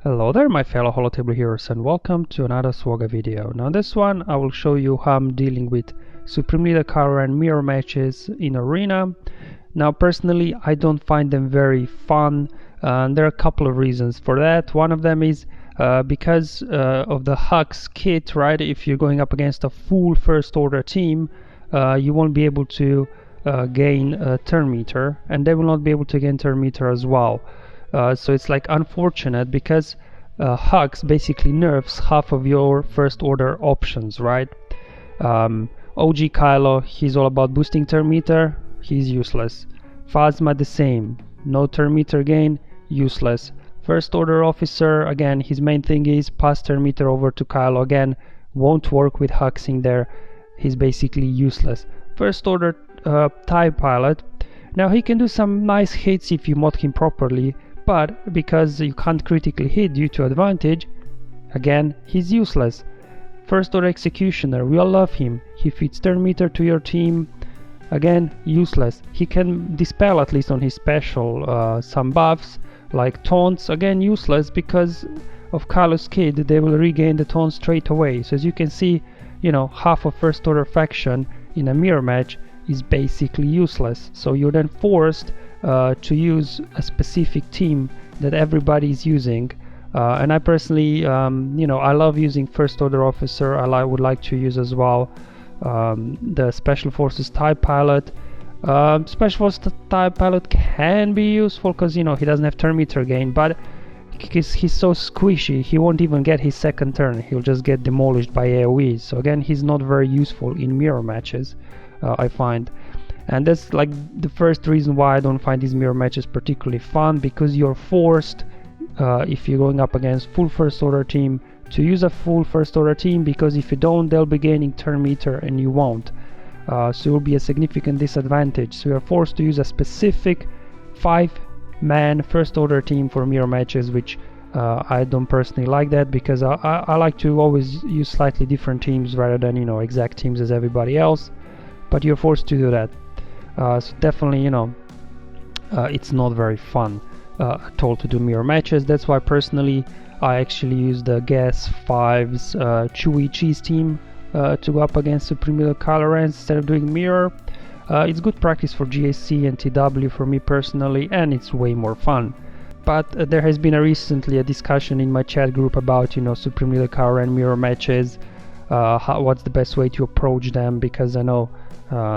Hello there my fellow holotable heroes and welcome to another SWGOH video. Now in this one I will show you how I'm dealing with Supreme Leader Kylo Ren mirror matches in Arena. Now personally I don't find them very fun and there are a couple of reasons for that. One of them is because of the Hux kit, right? If you're going up against a full first order team you won't be able to gain a turn meter, and they will not be able to gain turn meter as well. So it's like unfortunate because Hux basically nerfs half of your first order options, right? OG Kylo, he's all about boosting turn meter, he's useless. Phasma the same, no turn meter gain, useless. First order officer, again, his main thing is pass turn meter over to Kylo, again, won't work with Huxing there, he's basically useless. First order TIE pilot, now he can do some nice hits if you mod him properly, but because you can't critically hit due to advantage, again, he's useless. First order executioner, we all love him, he feeds turn meter to your team, again, useless. He can dispel at least on his special some buffs like taunts, again useless because of Kylo's kid, they will regain the taunt straight away. So as you can see, you know, half of first order faction in a mirror match is basically useless. So you're then forced to use a specific team that everybody is using, and I personally, you know, I love using first order officer. Would like to use as well the special forces TIE pilot. Special forces TIE pilot can be useful because, you know, he doesn't have turn meter gain, but he's so squishy he won't even get his second turn, he'll just get demolished by AoE. So again, he's not very useful in mirror matches, I find. And that's like the first reason why I don't find these mirror matches particularly fun, because you're forced, if you're going up against full first order team, to use a full first order team, because if you don't, they'll be gaining turn meter and you won't. So it will be a significant disadvantage. So you're forced to use a specific 5-man first order team for mirror matches, which I don't personally like that, because I like to always use slightly different teams rather than, you know, exact teams as everybody else. But you're forced to do that. So definitely, you know, it's not very fun at all to do mirror matches. That's why personally I actually use the GAS 5's Chewy Cheese team to go up against Supreme Leader Kylo Ren instead of doing mirror. It's good practice for GAC and TW for me personally, and it's way more fun. But there has been recently a discussion in my chat group about, you know, Supreme Leader Kylo Ren mirror matches, what's the best way to approach them, because I know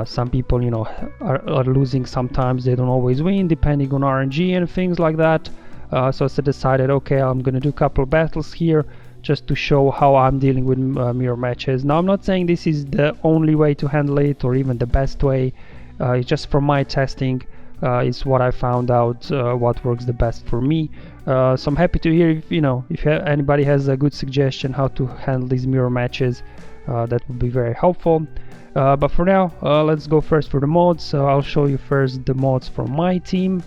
some people, you know, are losing sometimes, they don't always win depending on RNG and things like that. So I decided, okay, I'm gonna do a couple battles here just to show how I'm dealing with mirror matches. Now I'm not saying this is the only way to handle it or even the best way, it's just from my testing, is what I found out, what works the best for me. So I'm happy to hear if, you know, if anybody has a good suggestion how to handle these mirror matches, that would be very helpful. But for now, let's go first for the mods. So I'll show you first the mods from my team.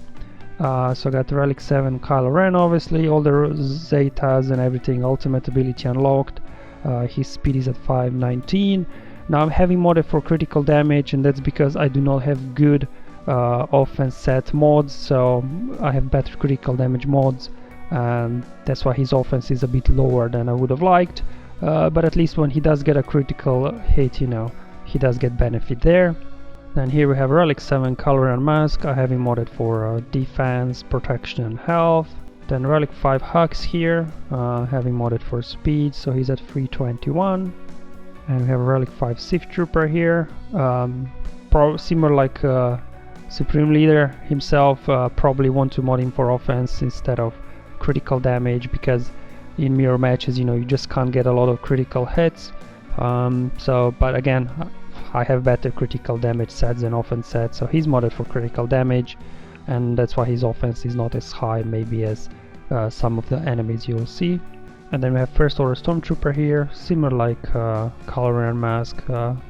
So I got Relic 7 Kylo Ren, obviously, all the Zetas and everything, ultimate ability unlocked. His speed is at 519. Now I'm having modded for critical damage, and that's because I do not have good offense set mods, so I have better critical damage mods, and that's why his offense is a bit lower than I would have liked. But at least when he does get a critical hit, you know, he does get benefit there. Then here we have Relic 7 Kylo Ren Mask. I have him modded for defense, protection and health. Then Relic 5 Hux here, having modded for speed, so he's at 321. And we have Relic 5 Sith Trooper here, similar like Supreme Leader himself, probably want to mod him for offense instead of critical damage, because in mirror matches, you know, you just can't get a lot of critical hits. But again, I have better critical damage sets than offense sets, so he's modded for critical damage, and that's why his offense is not as high maybe as some of the enemies you'll see. And then we have First Order Stormtrooper here, similar like Kylo Ren Mask,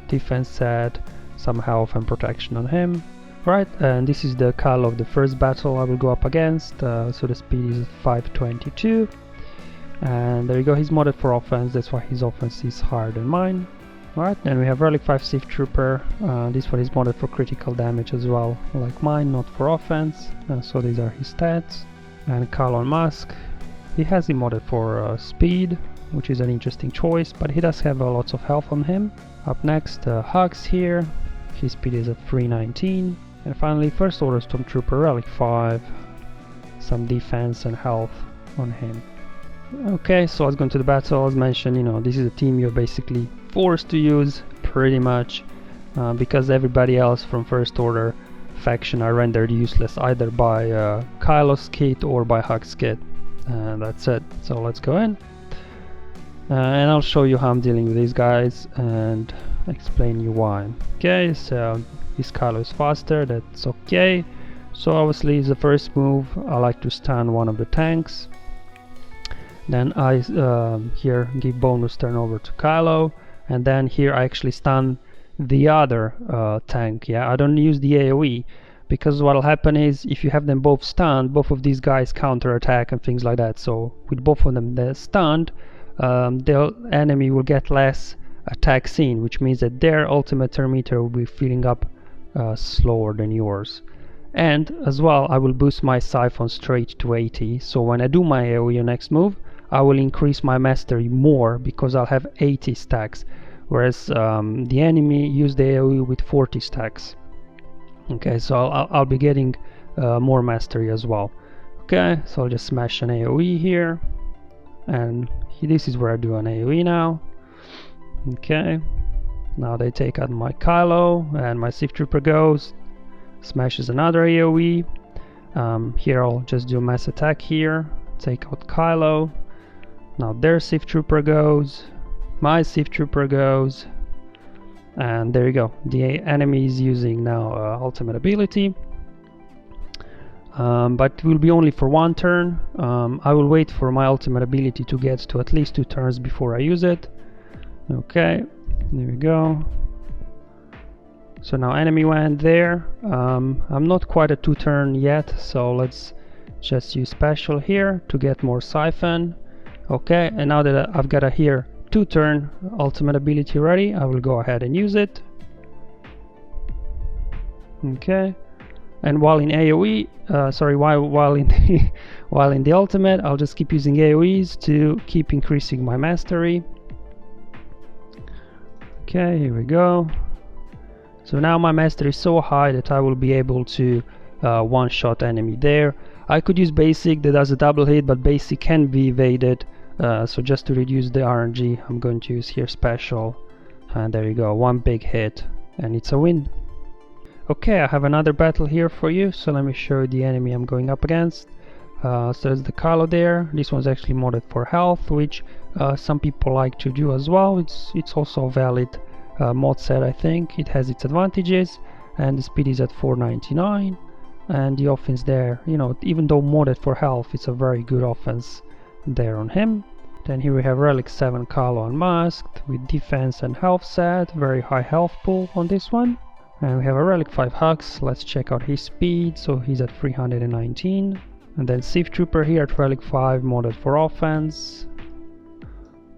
defense set, some health and protection on him. Right, and this is the Kylo of the first battle I will go up against, so the speed is 522. And there you go, he's modded for offense, that's why his offense is higher than mine. Alright, then we have Relic 5 Sith Trooper, this one is modded for critical damage as well, like mine, not for offense, so these are his stats. And Kylo Mask, He has him modded for speed, which is an interesting choice, but he does have lots of health on him. Up next, Hux here. His speed is at 319. And finally, First Order Stormtrooper Relic 5. Some defense and health on him. Okay, so let's go into the battle. As mentioned, you know, this is a team you're basically forced to use, pretty much, because everybody else from First Order faction are rendered useless either by Kylo's kit or by Hux kit. And that's it. So let's go in. And I'll show you how I'm dealing with these guys and explain you why. Okay, so this Kylo is faster, that's okay. So obviously the first move, I like to stun one of the tanks. Then I here give bonus turn over to Kylo, and then here I actually stun the other tank. Yeah, I don't use the AoE, because what'll happen is if you have them both stunned, both of these guys counter attack and things like that. So with both of them they're stunned, the enemy will get less attacks in, which means that their ultimate turn meter will be filling up slower than yours. And as well, I will boost my siphon straight to 80, so when I do my AoE next move, I will increase my mastery more because I'll have 80 stacks, whereas the enemy used the AoE with 40 stacks. Okay, so I'll be getting more mastery as well. Okay, so I'll just smash an AoE here, and this is where I do an AoE now. Okay, now they take out my Kylo, and my Sith Trooper goes, smashes another AoE. Here I'll just do a mass attack here, take out Kylo. Now their Sith Trooper goes, my Sith Trooper goes, and there you go. The enemy is using now ultimate ability, but it will be only for one turn. I will wait for my ultimate ability to get to at least 2 turns before I use it. Okay, there we go. So now enemy went there. I'm not quite at 2 turn yet, so let's just use special here to get more siphon. Okay, and now that I've got a here 2 turn ultimate ability ready, I will go ahead and use it. Okay, and while in AoE, while in the ultimate, I'll just keep using AoEs to keep increasing my mastery. Okay, here we go. So now my mastery is so high that I will be able to one-shot enemy there. I could use basic that does a double hit, but basic can be evaded. So just to reduce the RNG, I'm going to use here special. And there you go, 1 big hit, and it's a win. Okay, I have another battle here for you, so let me show you the enemy I'm going up against. So there's the Kylo there. This one's actually modded for health, which some people like to do as well. It's also a valid mod set, I think. It has its advantages, and the speed is at 499, and the offense there, you know, even though modded for health, it's a very good offense there on him. Then here we have Relic 7 Kylo Unmasked with defense and health set, very high health pool on this one. And we have a Relic 5 Hux. Let's check out his speed, so he's at 319. And then Sith Trooper here at Relic 5, modded for offense.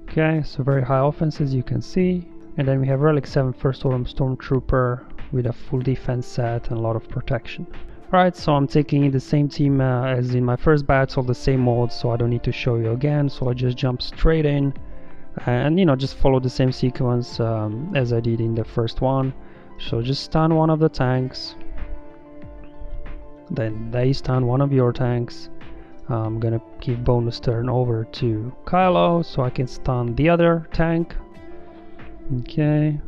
Okay, so very high offense as you can see. And then we have Relic 7 First Order Stormtrooper with a full defense set and a lot of protection. Alright, so I'm taking in the same team as in my first battle, the same modes, so I don't need to show you again. So I just jump straight in and, you know, just follow the same sequence as I did in the first one. So just stun one of the tanks, then they stun one of your tanks. I'm gonna give bonus turn over to Kylo so I can stun the other tank. Okay,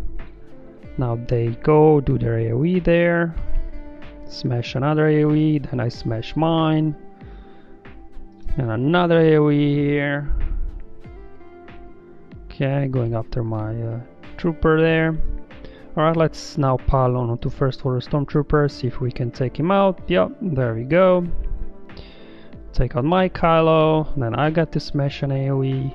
now they go do their AoE there, smash another AoE, then I smash mine, and another AoE here. Okay, going after my trooper there. Alright, let's now pile on to First Order Stormtrooper, see if we can take him out. Yep, there we go. Take out my Kylo, then I got to smash an AoE.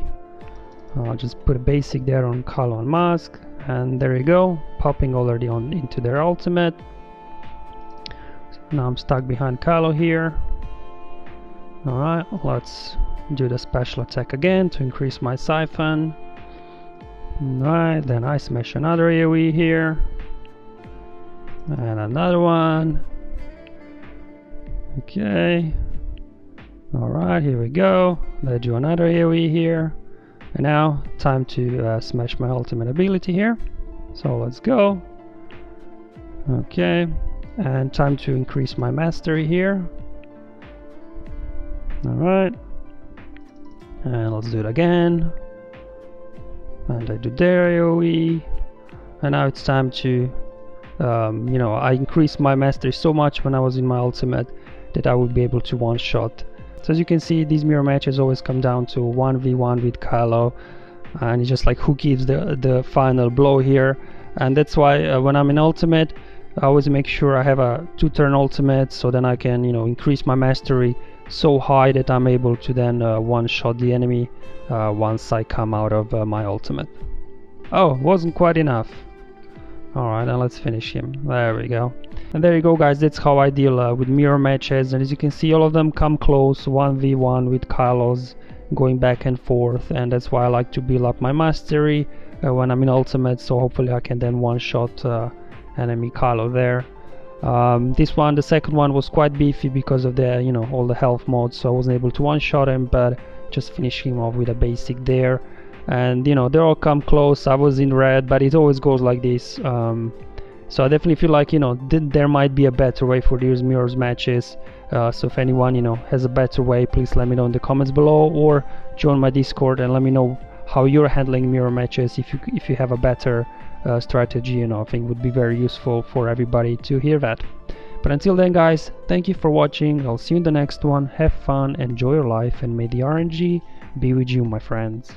I'll just put a basic there on Kylo Unmasked, and there you go, popping already on into their ultimate. So now I'm stuck behind Kylo here. Alright, let's do the special attack again to increase my siphon. Alright, then I smash another AoE here, and another one. Okay, alright, here we go. let's do another AoE here. And now time to smash my ultimate ability here. So let's go. Okay, and time to increase my mastery here. Alright, and let's do it again. And I do their AoE. And now it's time to you know, I increased my mastery so much when I was in my ultimate that I would be able to one-shot. So as you can see, these mirror matches always come down to 1v1 with Kylo, and it's just like who gives the final blow here. And that's why when I'm in ultimate, I always make sure I have a 2-turn ultimate, so then I can, you know, increase my mastery so high that I'm able to then one-shot the enemy once I come out of my ultimate. Oh, wasn't quite enough. Alright, now let's finish him. There we go. And there you go, guys. That's how I deal with mirror matches. And as you can see, all of them come close, 1v1 with Kylos going back and forth. And that's why I like to build up my mastery when I'm in ultimate, so hopefully I can then one-shot enemy Kylo there. This one, the second one, was quite beefy because of the, you know, all the health mods, so I wasn't able to one-shot him, but just finish him off with a basic there. And you know, they all come close. I was in red, but it always goes like this. So I definitely feel like, you know, there might be a better way for these mirrors matches. So if anyone, you know, has a better way, please let me know in the comments below, or join my Discord and let me know how you're handling mirror matches. If you have a better strategy, you know, I think it would be very useful for everybody to hear that. But until then, guys, thank you for watching. I'll see you in the next one. Have fun, enjoy your life, and may the RNG be with you, my friends.